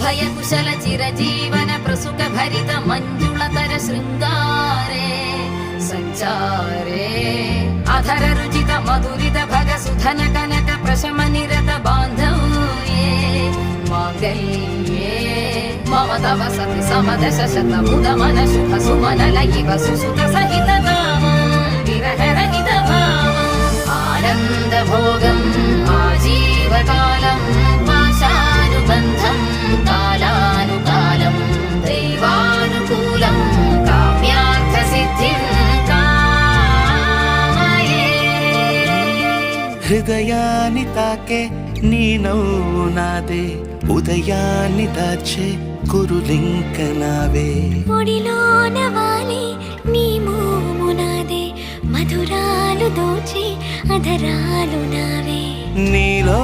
నిర్భయ కుశల చిరజీవన ప్రసుక భరిత మంజుళతర శృంగారే సంచారే అధర రుచిత మధురిత భగ సుధన కనక ప్రశమ నిరత బాంధవ్యే మాంగళ్యే మమ తవ సతి సమదశ శత ముదమన శుభ సుమనల ఇవ సుసుత సహిత కామం విరహరహిత భావం ఆనంద భోగం ఆజీవకాలం పాశానుబంధం కాలానుకాలం దైవానుకూలం కామ్యార్థ సిద్ధిం కామయే. హృదయాన్ని తాకే నీ నవ్వు నాదే, ఉదయాన్ని దాచే కురులింక నావే. ఒడిలోన వాలి నీ మోము నాదే, మధురాలు దోచి అధరాలు నావే. నీలో